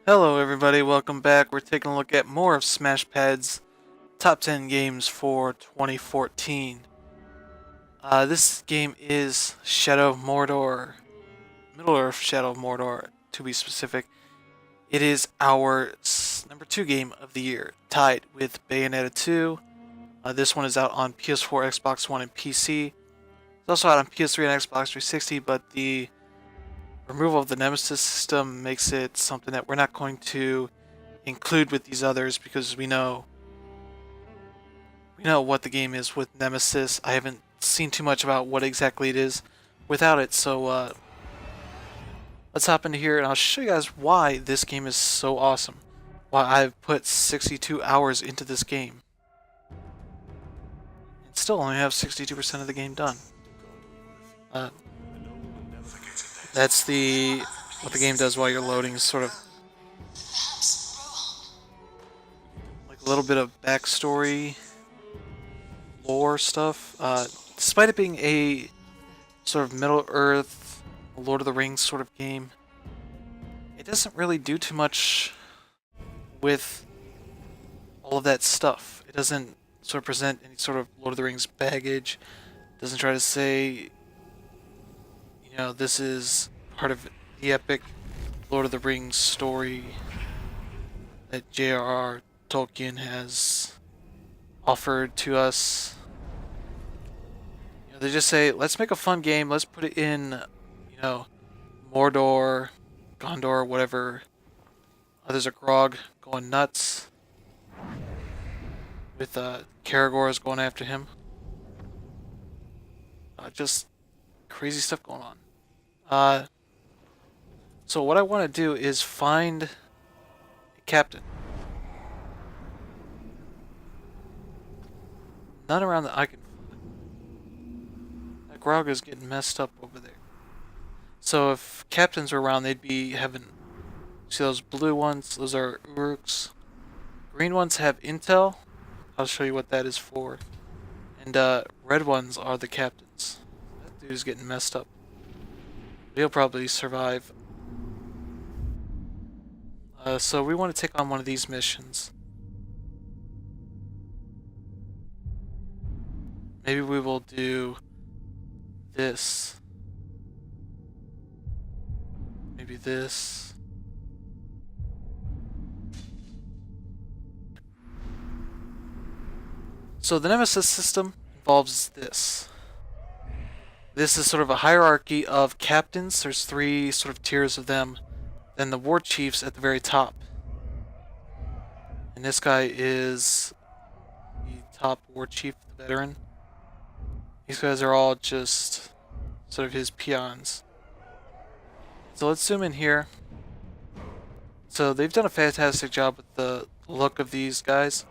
Hello everybody, welcome back. We're taking a look at more of SmashPad's top 10 games for 2014. This game is Shadow of Mordor, Middle-earth Shadow of Mordor to be specific. It is our number 2 game of the year, tied with Bayonetta 2. This one is out on PS4, Xbox One, and PC. It's also out on PS3 and Xbox 360, but the removal of the Nemesis system makes it something that we're not going to include with these others because we know what the game is with Nemesis. I haven't seen too much about what exactly it is without it, so let's hop into here and I'll show you guys why this game is so awesome. Why I've put 62 hours into this game and still only have 62% of the game done. That's what the game does while you're loading, is sort of like a little bit of backstory, lore stuff. Despite it being a sort of Middle-earth, Lord of the Rings sort of game, it doesn't really do too much with all of that stuff. It doesn't sort of present any sort of Lord of the Rings baggage. It doesn't try to say, this is part of the epic Lord of the Rings story that J.R.R. Tolkien has offered to us. They just say, let's make a fun game, let's put it in, Mordor, Gondor, whatever. There's a Grog going nuts with Caragor's going after him. Just crazy stuff going on. So what I want to do is find a captain. None around that I can find. That Grog is getting messed up over there. So if captains were around, they'd be having... See those blue ones? Those are Uruks. Green ones have intel. I'll show you what that is for. And red ones are the captains. That dude's getting messed up. He'll probably survive. So we want to take on one of these missions. Maybe we will do this. Maybe this. So the Nemesis system involves this. This is sort of a hierarchy of captains. There's 3 sort of tiers of them. Then the war chiefs at the very top. And this guy is the top war chief, the veteran. These guys are all just sort of his peons. So let's zoom in here. So they've done a fantastic job with the look of these guys.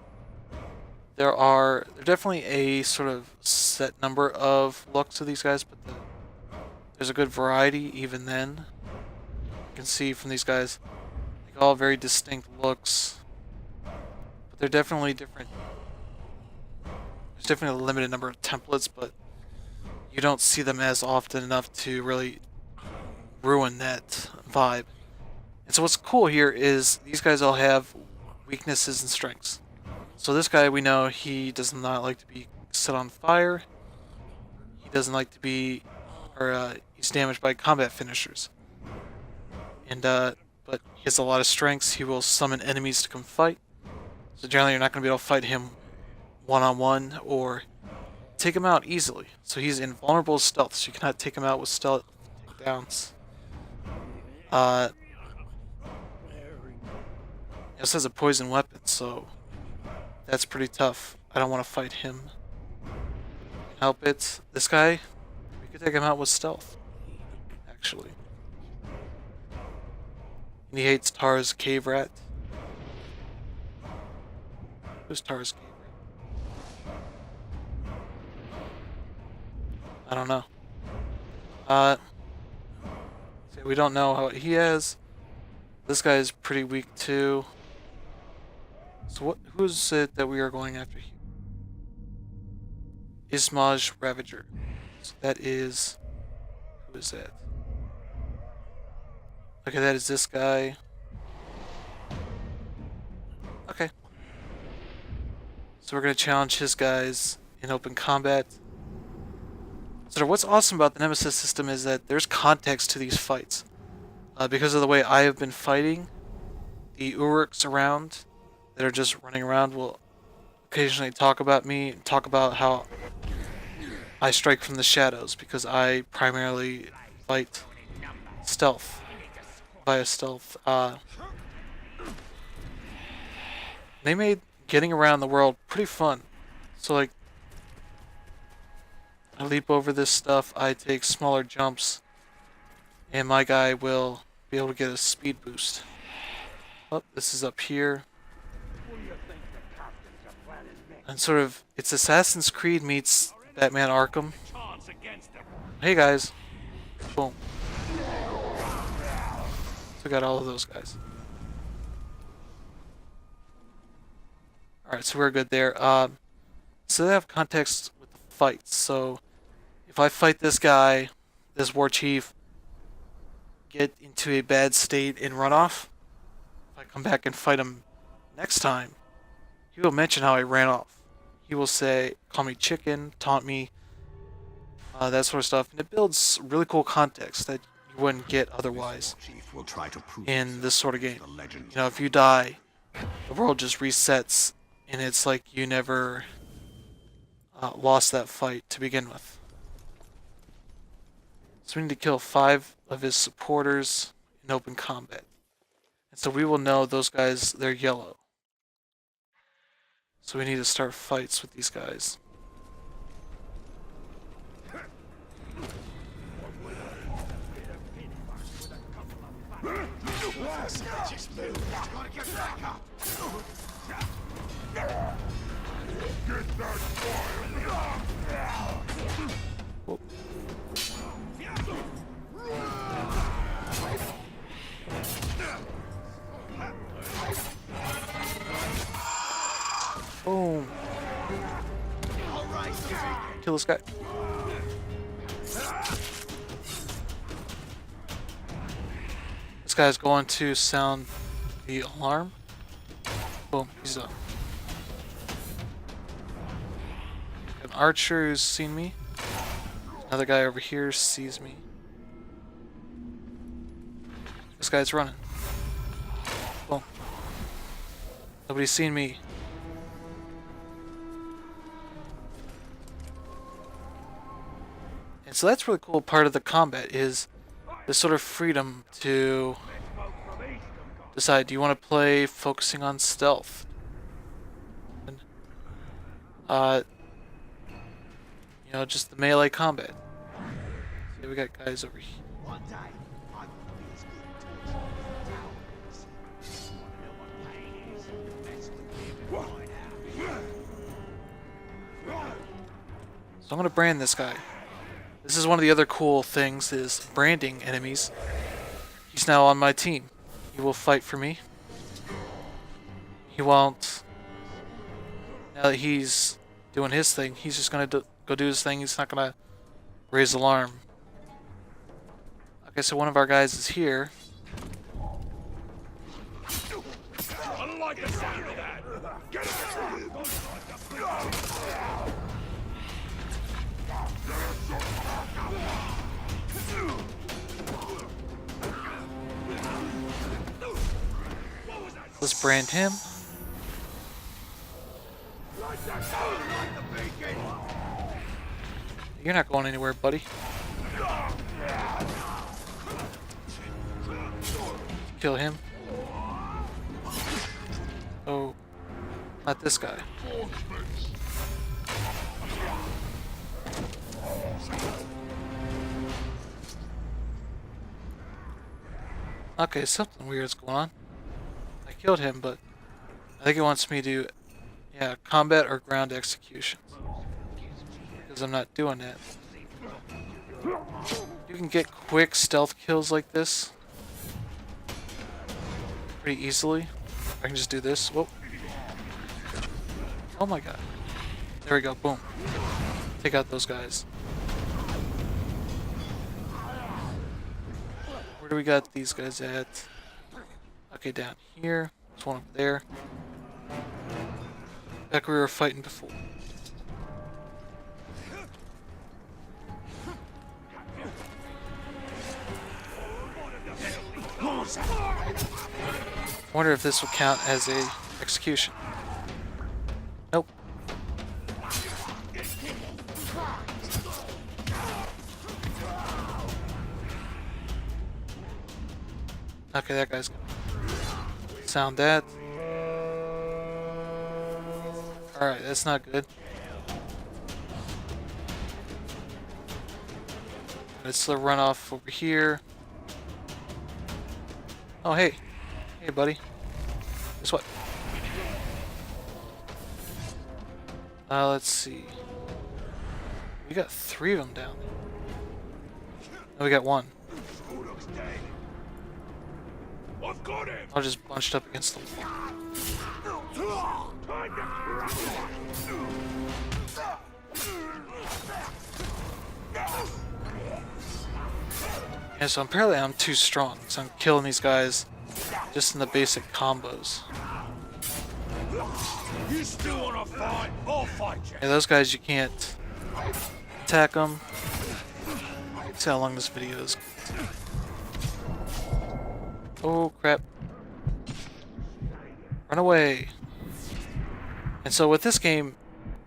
They're definitely a sort of set number of looks of these guys, but there's a good variety even then. You can see from these guys, like all very distinct looks, but they're definitely different. There's definitely a limited number of templates, but you don't see them as often enough to really ruin that vibe. And so what's cool here is these guys all have weaknesses and strengths. So this guy, we know he does not like to be set on fire. He doesn't like to be, he's damaged by combat finishers. And but he has a lot of strengths. He will summon enemies to come fight. So generally, you're not going to be able to fight him one-on-one or take him out easily. So he's invulnerable to stealth. So you cannot take him out with stealth takedowns. This has a poison weapon, so that's pretty tough. I don't want to fight him. Help it. This guy, we could take him out with stealth, actually. And he hates Tara's cave rat. Who's Tara's cave rat? I don't know. So we don't know how he has. This guy is pretty weak too. So who's it that we are going after here? Ismaj Ravager. So that is... Who is that? Okay, that is this guy. So we're going to challenge his guys in open combat. So what's awesome about the Nemesis system is that there's context to these fights. Because of the way I have been fighting, the Uruks around that are just running around will occasionally talk about me, talk about how I strike from the shadows, because I primarily fight stealth, via stealth. They made getting around the world pretty fun. So like, I leap over this stuff, I take smaller jumps, and my guy will be able to get a speed boost. Oh, this is up here. And sort of, it's Assassin's Creed meets Batman Arkham. Hey guys. Boom. So I got all of those guys. Alright, so we're good there. So they have context with the fights. So if I fight this guy, this war chief, get into a bad state and run off, if I come back and fight him next time, he will mention how I ran off. He will say, call me chicken, taunt me, that sort of stuff. And it builds really cool context that you wouldn't get otherwise in this sort of game. You know, if you die, the world just resets, and it's like you never lost that fight to begin with. So we need to kill 5 of his supporters in open combat. And so we will know those guys, they're yellow. So we need to start fights with these guys. Whoa. Boom. Kill this guy. This guy's going to sound the alarm. Boom, he's done. An archer who's seen me. Another guy over here sees me. This guy's running. Boom. Nobody's seen me. And so that's really cool part of the combat is this sort of freedom to decide, do you want to play focusing on stealth? And, you know, just the melee combat. See, we got guys over here. So I'm gonna brand this guy. This is one of the other cool things is branding enemies. He's now on my team. He will fight for me. He won't. Now that he's doing his thing, he's just gonna go do his thing. He's not gonna raise alarm. Okay, so one of our guys is here. I don't like the sound of that. Get Let's brand him. You're not going anywhere, buddy. Kill him. Oh, not this guy. Okay, something weird's going on. I killed him, but I think it wants me to, yeah, combat or ground executions. Because I'm not doing that. You can get quick stealth kills like this pretty easily. I can just do this. Whoa. Oh my god. There we go. Boom. Take out those guys. Where do we got these guys at? Okay, down here. There's one up there. Like we were fighting before. Wonder if this will count as a execution. Nope. Okay, that guy's gonna sound that. Alright, that's not good. Let's run off over here. Oh, hey. Hey, buddy. Guess what? Let's see. We got 3 of them down there. No, we got 1. I've got him. All just bunched up against the wall. Yeah, so apparently I'm too strong, so I'm killing these guys just in the basic combos. You still want to fight? I'll fight you. Yeah, those guys you can't attack them. See how long this video is. Oh crap. Run away. And so with this game,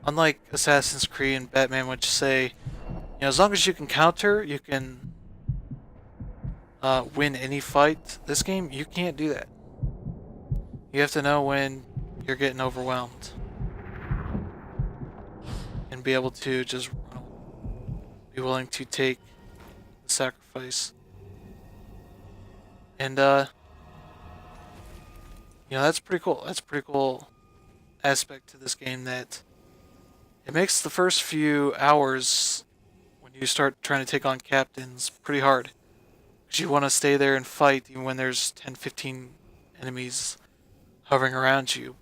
unlike Assassin's Creed and Batman, which say, you know, as long as you can counter, you can win any fight. This game, you can't do that. You have to know when you're getting overwhelmed. And be able to just run away. Be willing to take the sacrifice. And, you know, that's pretty cool. That's a pretty cool aspect to this game, that it makes the first few hours when you start trying to take on captains pretty hard. Because you want to stay there and fight even when there's 10, 15 enemies hovering around you.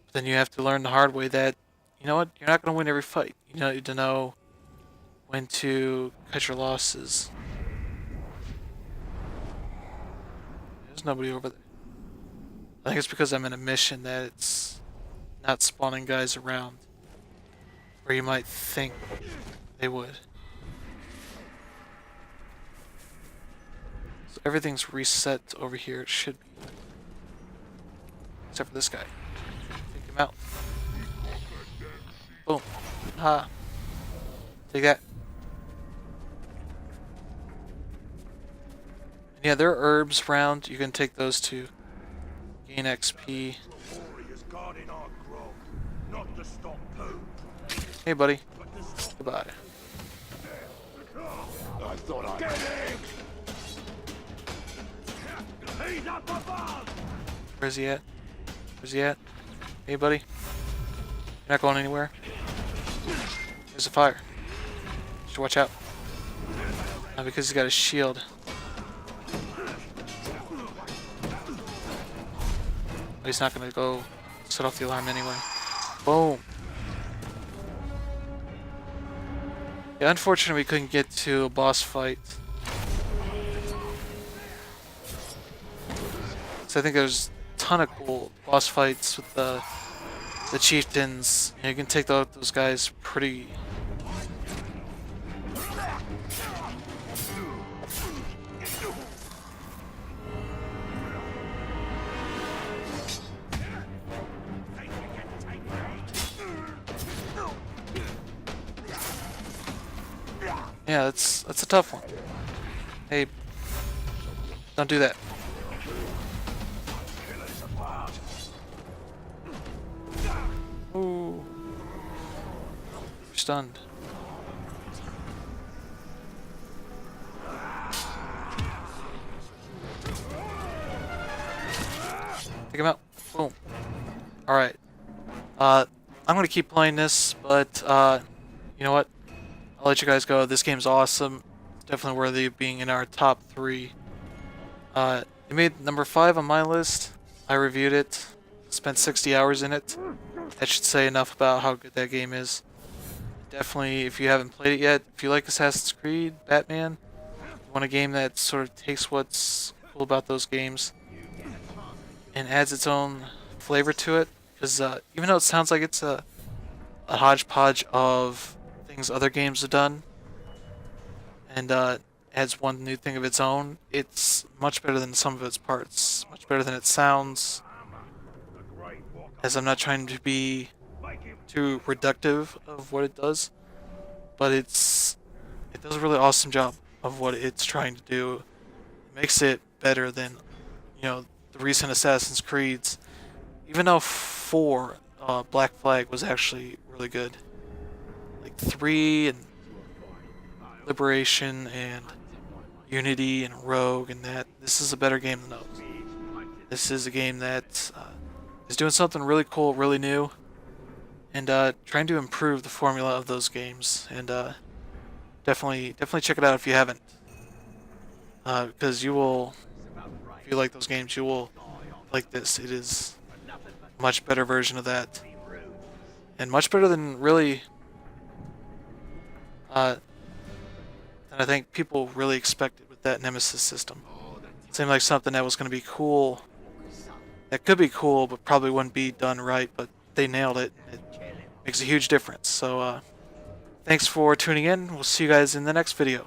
But then you have to learn the hard way that, you know what, you're not going to win every fight. You need to know when to cut your losses. There's nobody over there. I think it's because I'm in a mission that it's not spawning guys around where you might think they would. So everything's reset over here. It should be. Except for this guy. Take him out. Boom. Ha. Take that. And yeah, there are herbs around. You can take those to gain XP. Hey, buddy. Goodbye. I thought I get him. He's up above. Where's he at? Where's he at? Hey, buddy. You're not going anywhere. There's a fire. You should watch out. Not because he's got a shield. But he's not gonna go set off the alarm anyway. Boom. Yeah, unfortunately we couldn't get to a boss fight. So I think there's a ton of cool boss fights with the chieftains. You can take out those guys pretty. Yeah, that's a tough one. Hey, don't do that. Ooh. You're stunned. Take him out. Boom. Alright. I'm gonna keep playing this, but you know what? I'll let you guys go. This game's awesome. It's definitely worthy of being in our top 3. It made number 5 on my list. I reviewed it. Spent 60 hours in it. That should say enough about how good that game is. Definitely, if you haven't played it yet, if you like Assassin's Creed, Batman, you want a game that sort of takes what's cool about those games and adds its own flavor to it, because even though it sounds like it's a hodgepodge of things other games have done, and adds one new thing of its own, it's much better than some of its parts. Much better than it sounds. As I'm not trying to be too reductive of what it does, but it does a really awesome job of what it's trying to do. It makes it better than the recent Assassin's Creeds. Even though 4 Black Flag was actually really good, like 3 and Liberation and Unity and Rogue and that, this is a better game than those. This is a game that is doing something really cool, really new, and trying to improve the formula of those games. And definitely check it out if you haven't, because you will, if you like those games, you will like this. It is a much better version of that, and much better than really than I think people really expected with that Nemesis system. It seemed like something that was going to be cool, that could be cool, but probably wouldn't be done right. But they nailed it. It makes a huge difference. So thanks for tuning in. We'll see you guys in the next video.